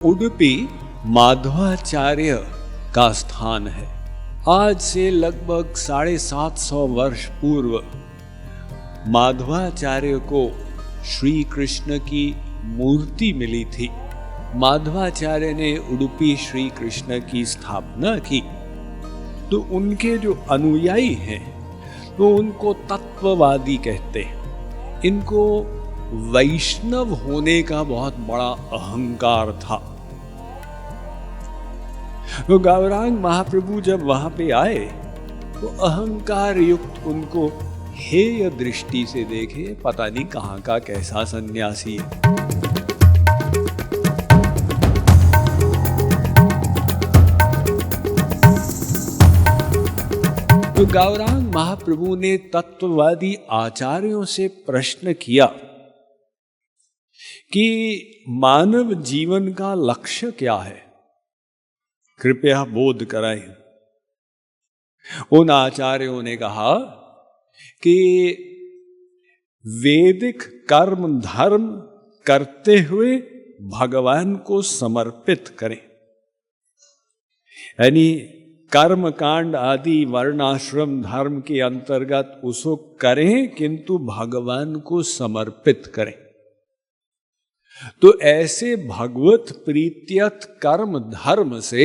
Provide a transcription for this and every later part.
उडुपी माधवाचार्य का स्थान है। आज से लगभग 750 वर्ष पूर्व माधवाचार्य को श्री कृष्ण की मूर्ति मिली थी। माधवाचार्य ने उडुपी श्री कृष्ण की स्थापना की, तो उनके जो अनुयायी हैं तो उनको तत्ववादी कहते हैं। इनको वैष्णव होने का बहुत बड़ा अहंकार था। तो गौरांग महाप्रभु जब वहां पे आए तो अहंकार युक्त उनको हेय दृष्टि से देखे, पता नहीं कहां का कैसा सन्यासी है। तो गौरांग महाप्रभु ने तत्ववादी आचार्यों से प्रश्न किया कि मानव जीवन का लक्ष्य क्या है, कृपया बोध कराएं। उन आचार्यों ने कहा कि वैदिक कर्म धर्म करते हुए भगवान को समर्पित करें, यानी कर्म कांड आदि वर्णाश्रम धर्म के अंतर्गत उसको करें किंतु भगवान को समर्पित करें। तो ऐसे भगवत प्रीत्यर्थ कर्म धर्म से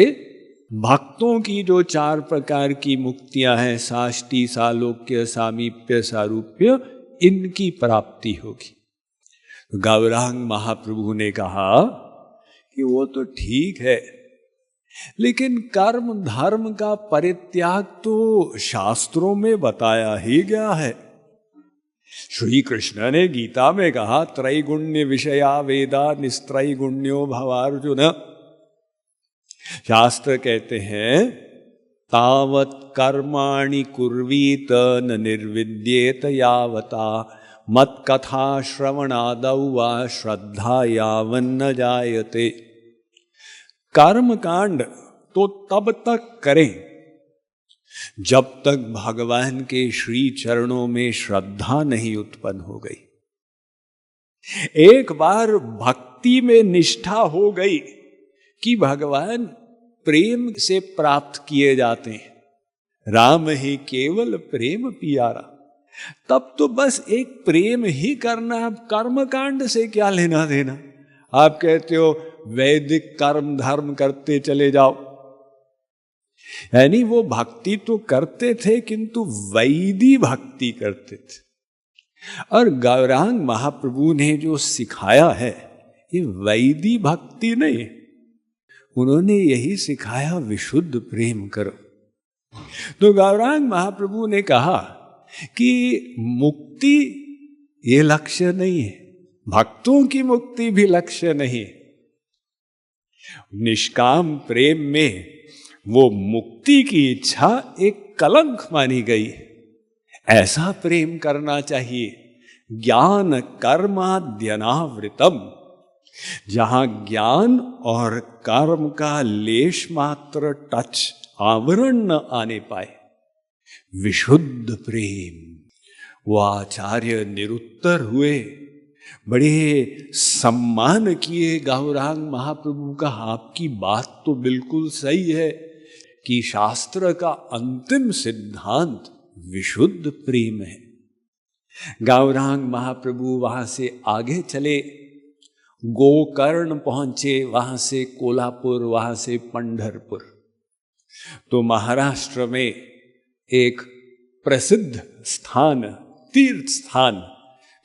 भक्तों की जो 4 प्रकार की मुक्तियां हैं, साष्टी, सालोक्य, सामीप्य, सारूप्य, इनकी प्राप्ति होगी। गौरांग महाप्रभु ने कहा कि वो तो ठीक है, लेकिन कर्म धर्म का परित्याग तो शास्त्रों में बताया ही गया है। श्री कृष्ण ने गीता में कहा, त्रैगुण्य विषया वेदा निस्त्रैगुण्यो भवार्जुन। शास्त्र कहते हैं, तावत कर्माणि कुर्वीत न निर्विद्येत यावता मत कथा श्रवणादौ वा श्रद्धा यावन्न जायते। कर्म कांड तो तब तक करें जब तक भगवान के श्री चरणों में श्रद्धा नहीं उत्पन्न हो गई। एक बार भक्ति में निष्ठा हो गई कि भगवान प्रेम से प्राप्त किए जाते हैं, राम ही केवल प्रेम पियारा, तब तो बस एक प्रेम ही करना, कर्म कांड से क्या लेना देना। आप कहते हो वैदिक कर्म धर्म करते चले जाओ, यानी वो भक्ति तो करते थे किंतु वैदी भक्ति करते थे। और गौरांग महाप्रभु ने जो सिखाया है ये वैदी भक्ति नहीं, उन्होंने यही सिखाया विशुद्ध प्रेम करो। तो गौरांग महाप्रभु ने कहा कि मुक्ति ये लक्ष्य नहीं है, भक्तों की मुक्ति भी लक्ष्य नहीं है। निष्काम प्रेम में वो मुक्ति की इच्छा एक कलंक मानी गई। ऐसा प्रेम करना चाहिए ज्ञान कर्माद्यनावृतम, जहां ज्ञान और कर्म का लेश मात्र टच आवरण न आने पाए, विशुद्ध प्रेम। वो आचार्य निरुत्तर हुए, बड़े सम्मान किए गौरांग महाप्रभु का। आपकी बात तो बिल्कुल सही है कि शास्त्र का अंतिम सिद्धांत विशुद्ध प्रेम है। गौरांग महाप्रभु वहां से आगे चले, गोकर्ण पहुंचे, वहां से कोल्हापुर, वहां से पंढरपुर। तो महाराष्ट्र में एक प्रसिद्ध स्थान, तीर्थ स्थान,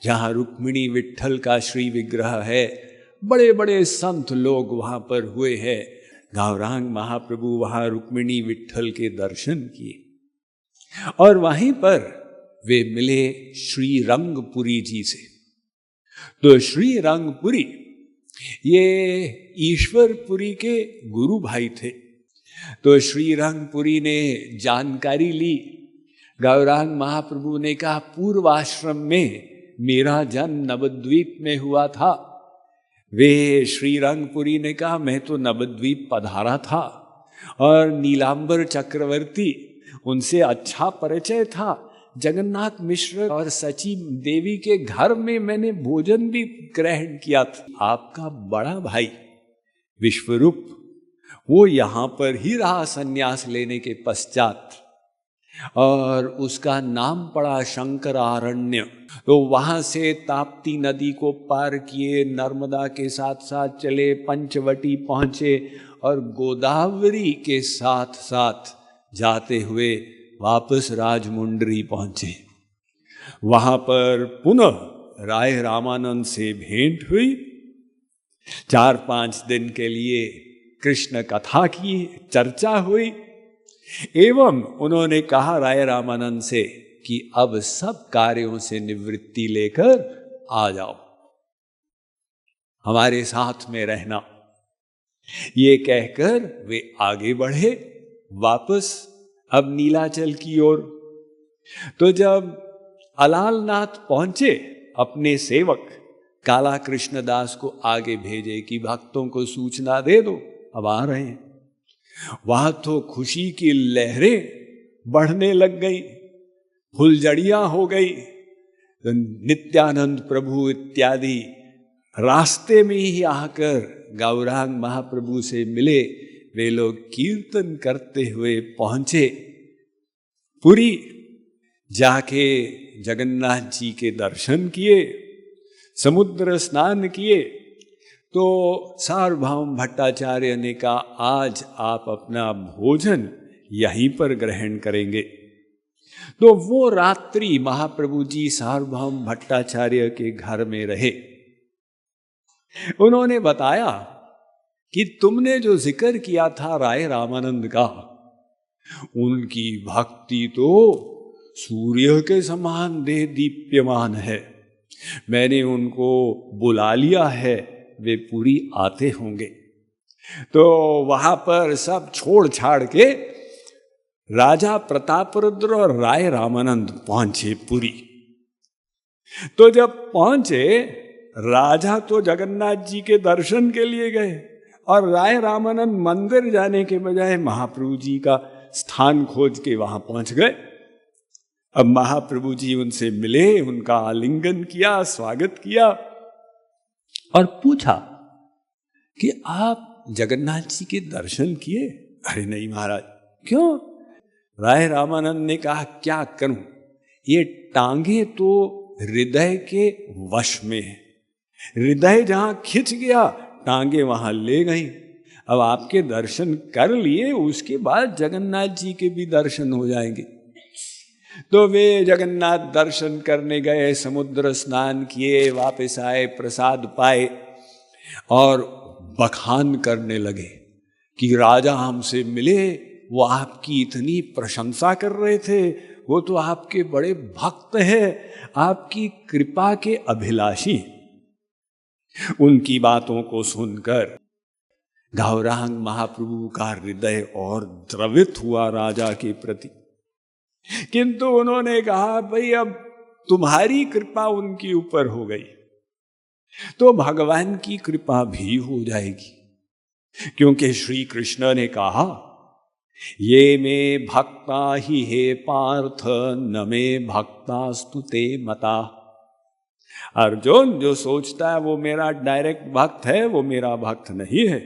जहां रुक्मिणी विट्ठल का श्री विग्रह है, बड़े बड़े संत लोग वहां पर हुए हैं। गौरांग महाप्रभु वहां रुक्मिणी विट्ठल के दर्शन किए और वहीं पर वे मिले श्री रंगपुरी जी से। तो श्री रंगपुरी ये ईश्वरपुरी के गुरु भाई थे। तो श्री रंगपुरी ने जानकारी ली। गौरांग महाप्रभु ने कहा, पूर्वाश्रम में मेरा जन्म नवद्वीप में हुआ था। वे श्री रंगपुरी ने कहा, मैं तो नवद्वीप पधारा था और नीलांबर चक्रवर्ती, उनसे अच्छा परिचय था। जगन्नाथ मिश्र और सची देवी के घर में मैंने भोजन भी ग्रहण किया था। आपका बड़ा भाई विश्वरूप वो यहाँ पर ही रहा संन्यास लेने के पश्चात, और उसका नाम पड़ा शंकरारण्य। तो वहां से ताप्ती नदी को पार किए, नर्मदा के साथ साथ चले, पंचवटी पहुंचे और गोदावरी के साथ साथ जाते हुए वापस राजमुंड्री पहुंचे। वहां पर पुनः राय रामानंद से भेंट हुई। 4-5 दिन के लिए कृष्ण कथा की चर्चा हुई एवं उन्होंने कहा राय रामानंद से कि अब सब कार्यों से निवृत्ति लेकर आ जाओ, हमारे साथ में रहना। ये कहकर वे आगे बढ़े वापस अब नीलाचल की ओर। तो जब अलालनाथ पहुंचे, अपने सेवक काला कृष्णदास को आगे भेजे कि भक्तों को सूचना दे दो, अब आ रहे हैं। वहां तो खुशी की लहरें बढ़ने लग गई, फुलझड़ियां हो गई। तो नित्यानंद प्रभु इत्यादि रास्ते में ही आकर गौरांग महाप्रभु से मिले। वे लोग कीर्तन करते हुए पहुंचे पुरी। जाके जगन्नाथ जी के दर्शन किए, समुद्र स्नान किए। तो सार्वभौम भट्टाचार्य ने कहा, आज आप अपना भोजन यहीं पर ग्रहण करेंगे। तो वो रात्रि महाप्रभु जी सार्वभौम भट्टाचार्य के घर में रहे। उन्होंने बताया कि तुमने जो जिक्र किया था राय रामानंद का, उनकी भक्ति तो सूर्य के समान दे दीप्यमान है। मैंने उनको बुला लिया है, वे पूरी आते होंगे। तो वहां पर सब छोड़ छाड़ के राजा प्रतापरुद्र और राय रामानंद पहुंचे पुरी। तो जब पहुंचे, राजा तो जगन्नाथ जी के दर्शन के लिए गए और राय रामानंद मंदिर जाने के बजाय महाप्रभु जी का स्थान खोज के वहां पहुंच गए। अब महाप्रभु जी उनसे मिले, उनका आलिंगन किया, स्वागत किया और पूछा कि आप जगन्नाथ जी के दर्शन किए? अरे नहीं महाराज। क्यों? राय रामानंद ने कहा, क्या करूं, ये टांगे तो हृदय के वश में है। हृदय जहां खिंच गया, टांगे वहां ले गई। अब आपके दर्शन कर लिए, उसके बाद जगन्नाथ जी के भी दर्शन हो जाएंगे। तो वे जगन्नाथ दर्शन करने गए, समुद्र स्नान किए, वापस आए, प्रसाद पाए और बखान करने लगे कि राजा हमसे मिले, वो आपकी इतनी प्रशंसा कर रहे थे, वो तो आपके बड़े भक्त हैं, आपकी कृपा के अभिलाषी। उनकी बातों को सुनकर गौरांग महाप्रभु का हृदय और द्रवित हुआ राजा के प्रति। किंतु उन्होंने कहा, भाई अब तुम्हारी कृपा उनके ऊपर हो गई तो भगवान की कृपा भी हो जाएगी। क्योंकि श्री कृष्ण ने कहा, ये में भक्ता ही हे पार्थ, न में भक्तास्तु ते मता। अर्जुन, जो सोचता है वो मेरा डायरेक्ट भक्त है, वो मेरा भक्त नहीं है।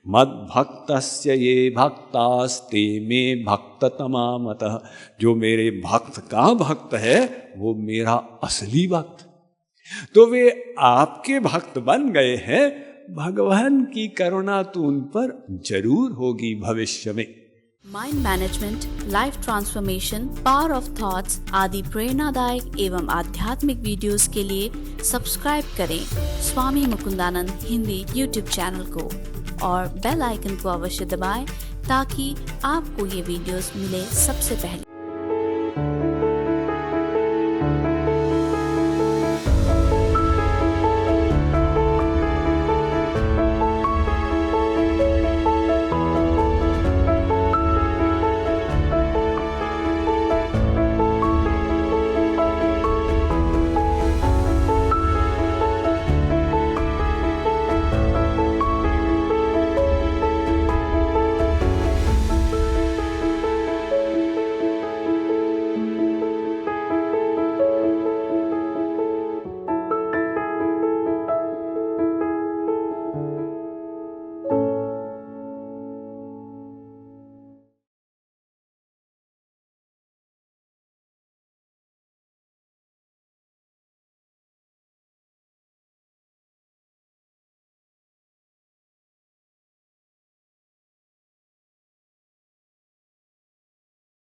मद भक्तस्य ये भक्तास्ते में भक्ततमा मतः। जो मेरे भक्त का भक्त है वो मेरा असली भक्त। तो वे आपके भक्त बन गए हैं, भगवान की करुणा तो उन पर जरूर होगी भविष्य में। Mind management, life transformation, power of thoughts आदि प्रेरणादायक एवं आध्यात्मिक वीडियोस के लिए सब्सक्राइब करें स्वामी मुकुंदानंद हिंदी यूट्यूब चैनल को और बेल आइकन को अवश्य दबाएं ताकि आपको ये वीडियोस मिले सबसे पहले।